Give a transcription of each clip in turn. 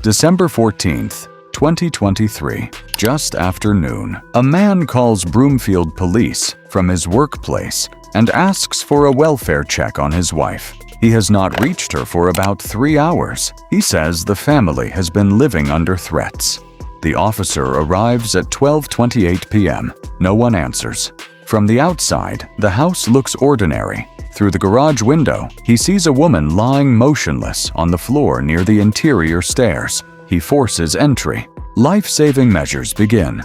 December 14th, 2023, just after noon, a man calls Broomfield Police from his workplace and asks for a welfare check on his wife. He has not reached her for about 3 hours. He says the family has been living under threats. The officer arrives at 12:28 p.m. No one answers. From the outside, the house looks ordinary. Through the garage window, he sees a woman lying motionless on the floor near the interior stairs. He forces entry. Life-saving measures begin.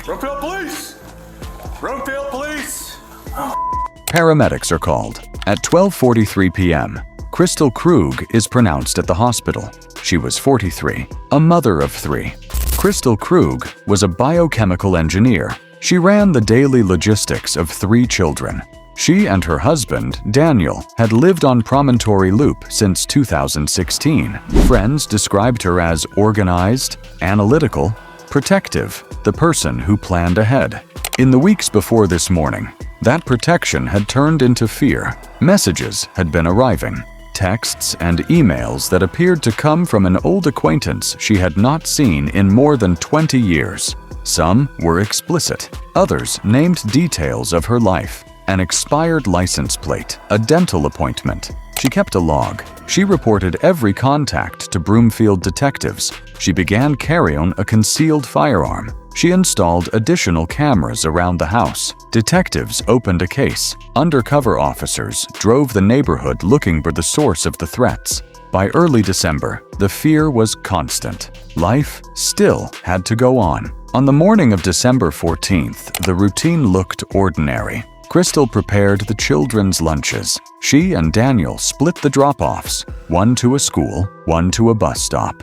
Broomfield Police! Broomfield Police! Paramedics are called. At 12:43 p.m., Kristil Krug is pronounced at the hospital. She was 43, a mother of 3. Kristil Krug was a biochemical engineer. She ran the daily logistics of 3 children. She and her husband, Daniel, had lived on Promontory Loop since 2016. Friends described her as organized, analytical, protective, the person who planned ahead. In the weeks before this morning, that protection had turned into fear. Messages had been arriving, texts and emails that appeared to come from an old acquaintance she had not seen in more than 20 years. Some were explicit, others named details of her life. An expired license plate, a dental appointment. She kept a log. She reported every contact to Broomfield detectives. She began carrying a concealed firearm. She installed additional cameras around the house. Detectives opened a case. Undercover officers drove the neighborhood looking for the source of the threats. By early December, the fear was constant. Life still had to go on. On the morning of December 14th, the routine looked ordinary. Kristil prepared the children's lunches. She and Daniel split the drop-offs, one to a school, one to a bus stop.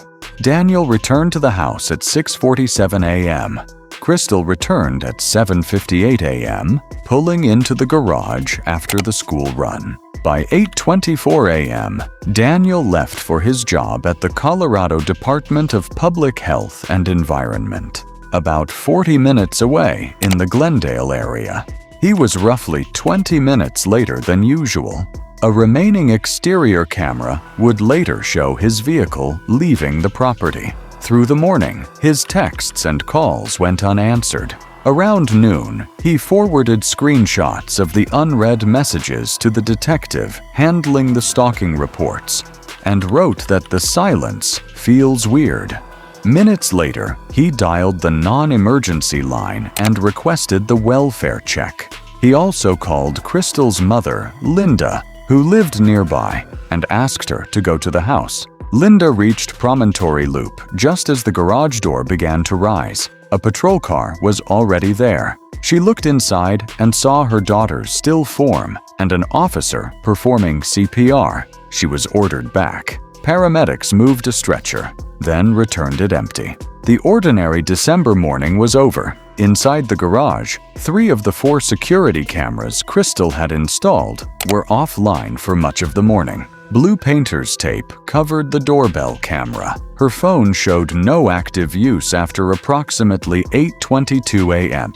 Daniel returned to the house at 6:47 a.m. Kristil returned at 7:58 a.m., pulling into the garage after the school run. By 8:24 a.m., Daniel left for his job at the Colorado Department of Public Health and Environment, about 40 minutes away in the Glendale area. He was roughly 20 minutes later than usual. A remaining exterior camera would later show his vehicle leaving the property. Through the morning, his texts and calls went unanswered. Around noon, he forwarded screenshots of the unread messages to the detective handling the stalking reports and wrote that the silence feels weird. Minutes later, he dialed the non-emergency line and requested the welfare check. He also called Kristil's mother, Linda, who lived nearby, and asked her to go to the house. Linda reached Promontory Loop just as the garage door began to rise. A patrol car was already there. She looked inside and saw her daughter's still form and an officer performing CPR. She was ordered back. Paramedics moved a stretcher, then returned it empty. The ordinary December morning was over. Inside the garage, 3 of the 4 security cameras Kristil had installed were offline for much of the morning. Blue painter's tape covered the doorbell camera. Her phone showed no active use after approximately 8:22 a.m.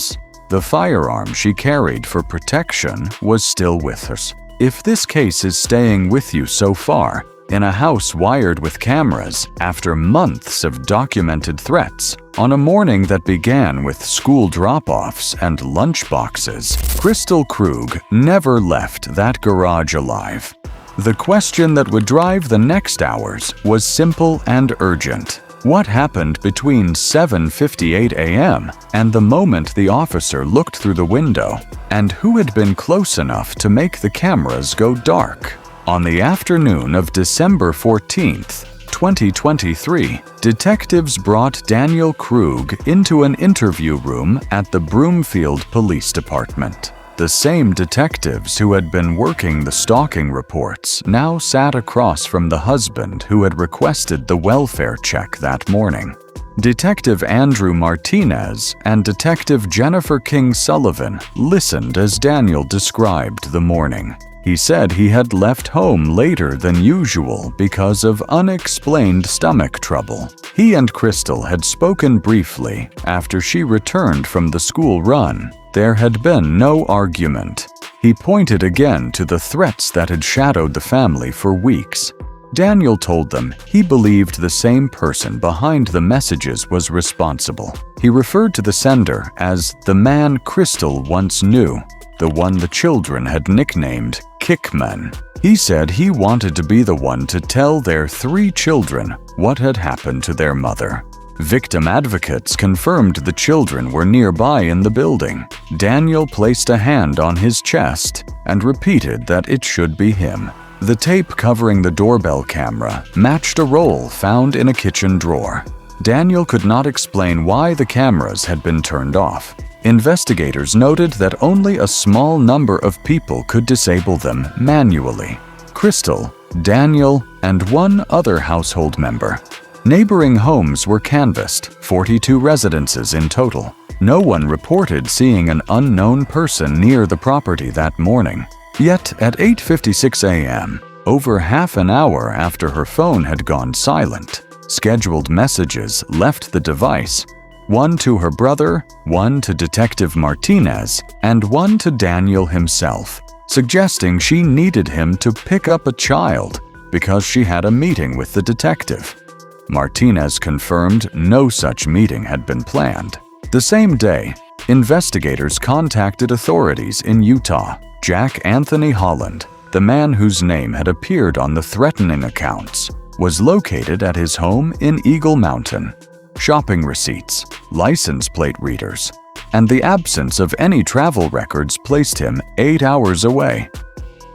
The firearm she carried for protection was still with her. If this case is staying with you so far, in a house wired with cameras after months of documented threats, on a morning that began with school drop-offs and lunch boxes, Kristil Krug never left that garage alive. The question that would drive the next hours was simple and urgent. What happened between 7:58 a.m. and the moment the officer looked through the window? And who had been close enough to make the cameras go dark? On the afternoon of December 14th, 2023, detectives brought Daniel Krug into an interview room at the Broomfield Police Department. The same detectives who had been working the stalking reports now sat across from the husband who had requested the welfare check that morning. Detective Andrew Martinez and Detective Jennifer King Sullivan listened as Daniel described the morning. He said he had left home later than usual because of unexplained stomach trouble. He and Kristil had spoken briefly after she returned from the school run. There had been no argument. He pointed again to the threats that had shadowed the family for weeks. Daniel told them he believed the same person behind the messages was responsible. He referred to the sender as the man Kristil once knew, the one the children had nicknamed Kickman. He said he wanted to be the one to tell their 3 children what had happened to their mother. Victim advocates confirmed the children were nearby in the building. Daniel placed a hand on his chest and repeated that it should be him. The tape covering the doorbell camera matched a roll found in a kitchen drawer. Daniel could not explain why the cameras had been turned off. Investigators noted that only a small number of people could disable them manually: Kristil, Daniel, and one other household member. Neighboring homes were canvassed, 42 residences in total. No one reported seeing an unknown person near the property that morning. Yet at 8:56 a.m., over half an hour after her phone had gone silent, scheduled messages left the device, one to her brother, one to Detective Martinez, and one to Daniel himself, suggesting she needed him to pick up a child because she had a meeting with the detective. Martinez confirmed no such meeting had been planned. The same day, investigators contacted authorities in Utah. Jack Anthony Holland, the man whose name had appeared on the threatening accounts, was located at his home in Eagle Mountain. Shopping receipts, license plate readers, and the absence of any travel records placed him 8 hours away.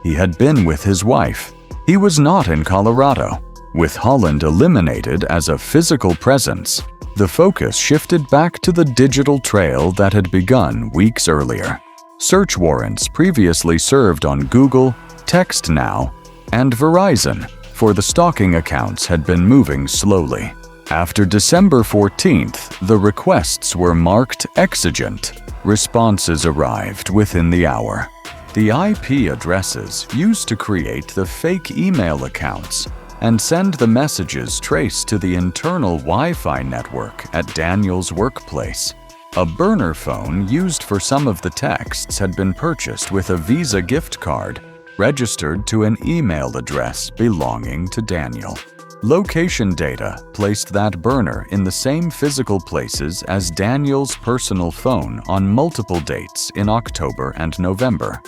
He had been with his wife. He was not in Colorado. With Holland eliminated as a physical presence, the focus shifted back to the digital trail that had begun weeks earlier. Search warrants previously served on Google, TextNow, and Verizon for the stalking accounts had been moving slowly. After December 14th, the requests were marked exigent. Responses arrived within the hour. The IP addresses used to create the fake email accounts and send the messages traced to the internal Wi-Fi network at Daniel's workplace. A burner phone used for some of the texts had been purchased with a Visa gift card registered to an email address belonging to Daniel. Location data placed that burner in the same physical places as Daniel's personal phone on multiple dates in October and November.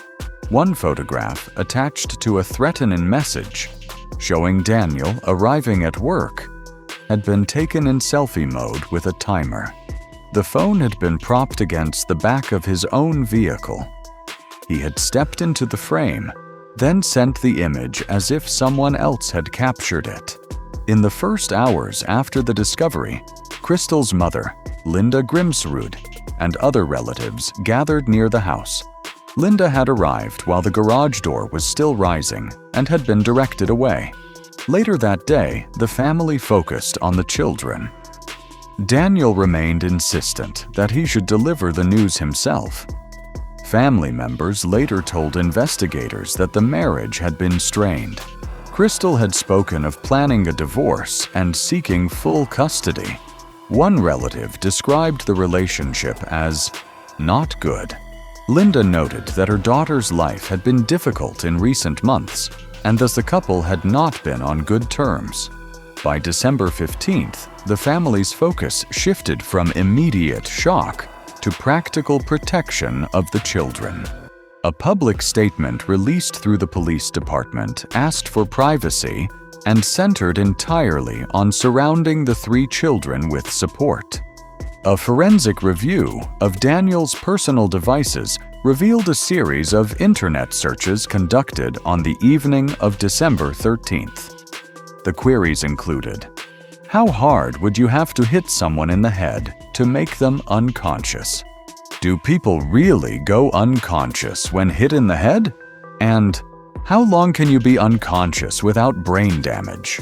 One photograph attached to a threatening message showing Daniel arriving at work had been taken in selfie mode with a timer. The phone had been propped against the back of his own vehicle. He had stepped into the frame, then sent the image as if someone else had captured it. In the first hours after the discovery, Kristil's mother, Linda Grimsrud, and other relatives gathered near the house. Linda had arrived while the garage door was still rising and had been directed away. Later that day, the family focused on the children. Daniel remained insistent that he should deliver the news himself. Family members later told investigators that the marriage had been strained. Kristil had spoken of planning a divorce and seeking full custody. One relative described the relationship as not good. Linda noted that her daughter's life had been difficult in recent months, and thus the couple had not been on good terms. By December 15th, the family's focus shifted from immediate shock to practical protection of the children. A public statement released through the police department asked for privacy and centered entirely on surrounding the 3 children with support. A forensic review of Daniel's personal devices revealed a series of internet searches conducted on the evening of December 13th. The queries included: how hard would you have to hit someone in the head to make them unconscious? Do people really go unconscious when hit in the head? And how long can you be unconscious without brain damage?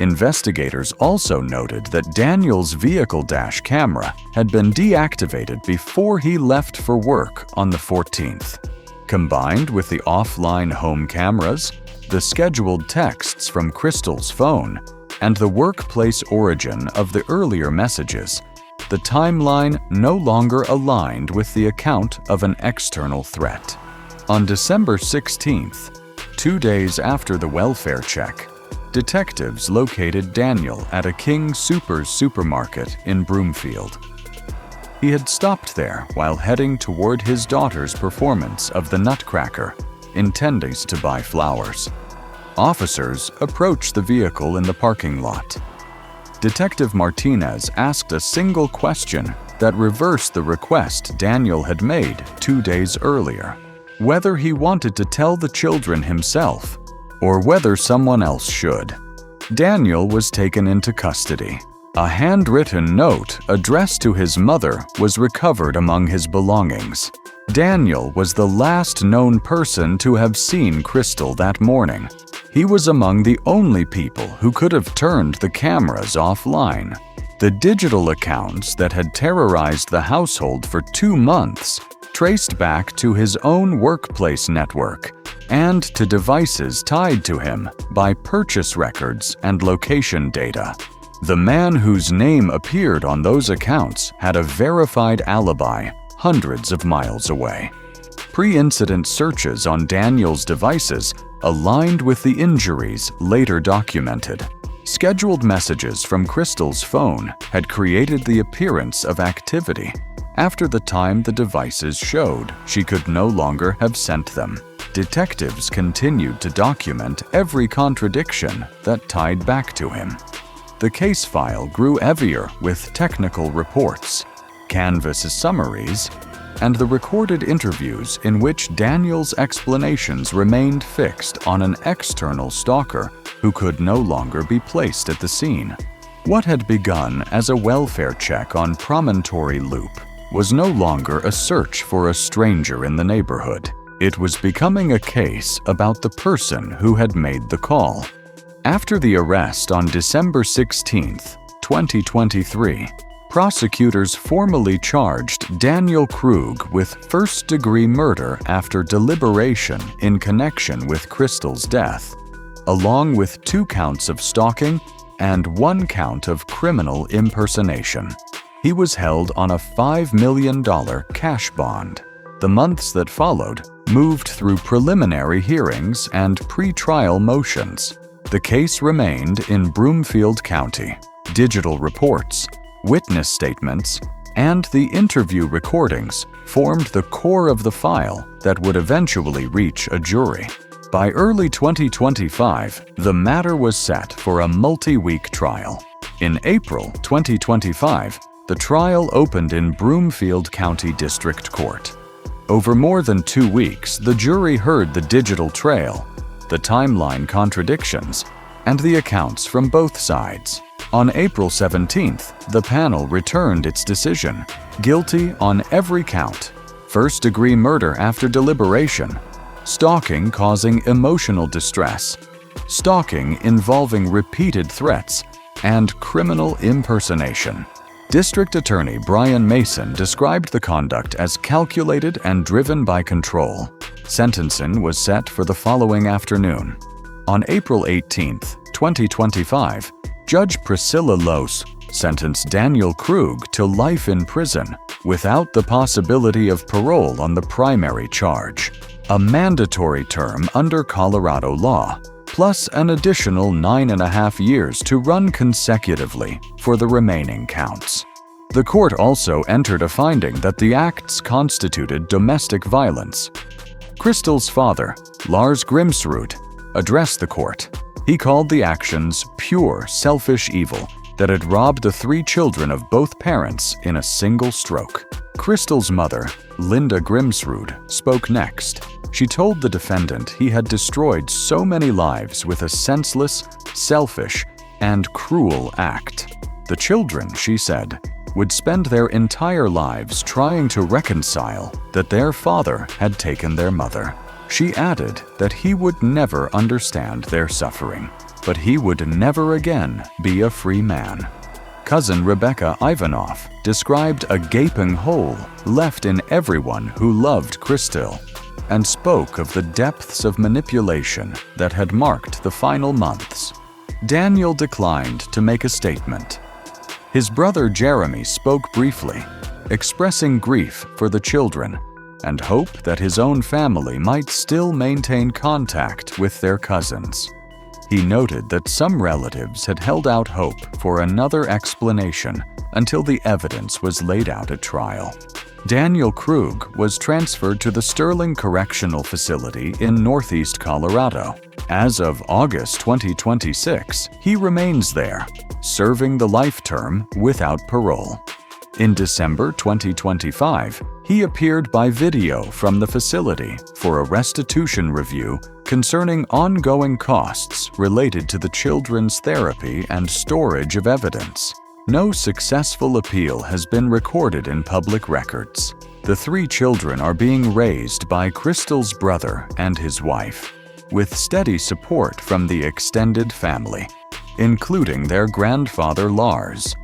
Investigators also noted that Daniel's vehicle dash camera had been deactivated before he left for work on the 14th. Combined with the offline home cameras, the scheduled texts from Kristil's phone, and the workplace origin of the earlier messages, the timeline no longer aligned with the account of an external threat. On December 16th, 2 days after the welfare check, detectives located Daniel at a King Soopers supermarket in Broomfield. He had stopped there while heading toward his daughter's performance of the Nutcracker, intending to buy flowers. Officers approached the vehicle in the parking lot. Detective Martinez asked a single question that reversed the request Daniel had made 2 days earlier: whether he wanted to tell the children himself or whether someone else should. Daniel was taken into custody. A handwritten note addressed to his mother was recovered among his belongings. Daniel was the last known person to have seen Kristil that morning. He was among the only people who could have turned the cameras offline. The digital accounts that had terrorized the household for 2 months traced back to his own workplace network and to devices tied to him by purchase records and location data. The man whose name appeared on those accounts had a verified alibi hundreds of miles away. Pre-incident searches on Daniel's devices aligned with the injuries later documented. Scheduled messages from Kristil's phone had created the appearance of activity after the time the devices showed she could no longer have sent them. Detectives continued to document every contradiction that tied back to him. The case file grew heavier with technical reports, canvas summaries, and the recorded interviews in which Daniel's explanations remained fixed on an external stalker who could no longer be placed at the scene. What had begun as a welfare check on Promontory Loop was no longer a search for a stranger in the neighborhood. It was becoming a case about the person who had made the call. After the arrest on December 16, 2023, prosecutors formally charged Daniel Krug with first-degree murder after deliberation in connection with Kristil's death, along with 2 counts of stalking and 1 count of criminal impersonation. He was held on a $5 million cash bond. The months that followed moved through preliminary hearings and pre-trial motions. The case remained in Broomfield County. Digital reports, witness statements, and the interview recordings formed the core of the file that would eventually reach a jury. By early 2025, the matter was set for a multi-week trial. In April 2025, the trial opened in Broomfield County District Court. Over more than 2 weeks, the jury heard the digital trail, the timeline contradictions, and the accounts from both sides. On April 17th, the panel returned its decision: guilty on every count, first-degree murder after deliberation, stalking causing emotional distress, stalking involving repeated threats, and criminal impersonation. District Attorney Brian Mason described the conduct as calculated and driven by control. Sentencing was set for the following afternoon. On April 18, 2025, Judge Priscilla Lose sentenced Daniel Krug to life in prison without the possibility of parole on the primary charge, a mandatory term under Colorado law, plus an additional 9.5 years to run consecutively for the remaining counts. The court also entered a finding that the acts constituted domestic violence. Kristil's father, Lars Grimsrud, addressed the court. He called the actions pure, selfish evil that had robbed the 3 children of both parents in a single stroke. Kristil's mother, Linda Grimsrud, spoke next. She told the defendant he had destroyed so many lives with a senseless, selfish, and cruel act. The children, she said, would spend their entire lives trying to reconcile that their father had taken their mother. She added that he would never understand their suffering, but he would never again be a free man. Cousin Rebecca Ivanoff described a gaping hole left in everyone who loved Kristil and spoke of the depths of manipulation that had marked the final months. Daniel declined to make a statement. His brother Jeremy spoke briefly, expressing grief for the children and hope that his own family might still maintain contact with their cousins. He noted that some relatives had held out hope for another explanation until the evidence was laid out at trial. Daniel Krug was transferred to the Sterling Correctional Facility in Northeast Colorado. As of August 2026, he remains there, serving the life term without parole. In December 2025, he appeared by video from the facility for a restitution review concerning ongoing costs related to the children's therapy and storage of evidence. No successful appeal has been recorded in public records. The 3 children are being raised by Kristil's brother and his wife, with steady support from the extended family, including their grandfather Lars.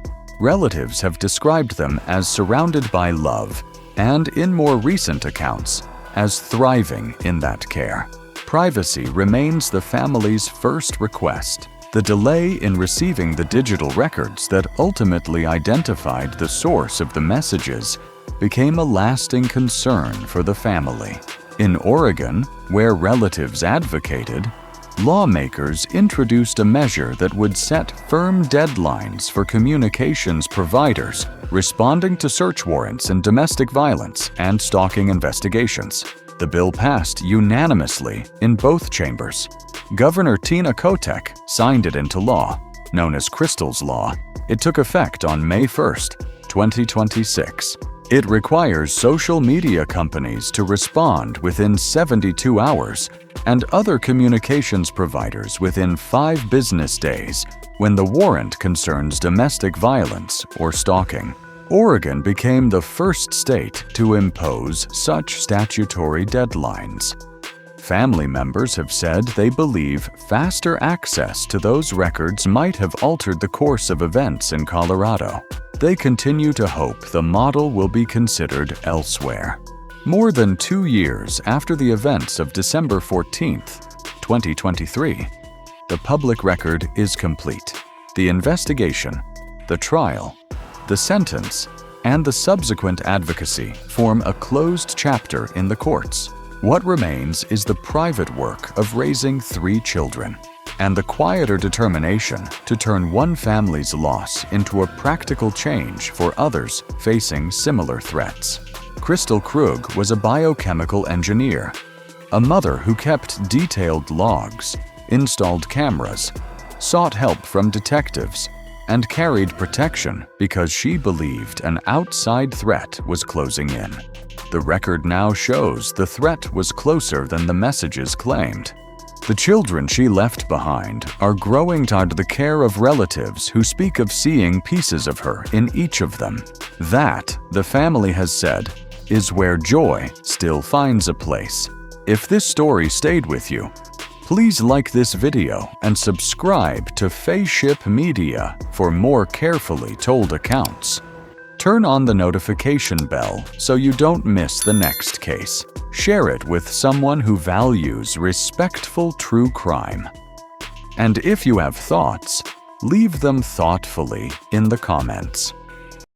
Relatives have described them as surrounded by love and, in more recent accounts, as thriving in that care. Privacy remains the family's first request. The delay in receiving the digital records that ultimately identified the source of the messages became a lasting concern for the family. In Oregon, where relatives advocated, lawmakers introduced a measure that would set firm deadlines for communications providers responding to search warrants in domestic violence and stalking investigations. The bill passed unanimously in both chambers. Governor Tina Kotek signed it into law, known as Kristil's Law. It took effect on May 1, 2026. It requires social media companies to respond within 72 hours and other communications providers within 5 business days when the warrant concerns domestic violence or stalking. Oregon became the first state to impose such statutory deadlines. Family members have said they believe faster access to those records might have altered the course of events in Colorado. They continue to hope the model will be considered elsewhere. More than 2 years after the events of December 14, 2023, the public record is complete. The investigation, the trial, the sentence, and the subsequent advocacy form a closed chapter in the courts. What remains is the private work of raising 3 children, and the quieter determination to turn one family's loss into a practical change for others facing similar threats. Kristil Krug was a biochemical engineer, a mother who kept detailed logs, installed cameras, sought help from detectives, and carried protection because she believed an outside threat was closing in. The record now shows the threat was closer than the messages claimed. The children she left behind are growing under the care of relatives who speak of seeing pieces of her in each of them. That, the family has said, is where joy still finds a place. If this story stayed with you, please like this video and subscribe to FeiShip Media for more carefully told accounts. Turn on the notification bell so you don't miss the next case. Share it with someone who values respectful true crime. And if you have thoughts, leave them thoughtfully in the comments.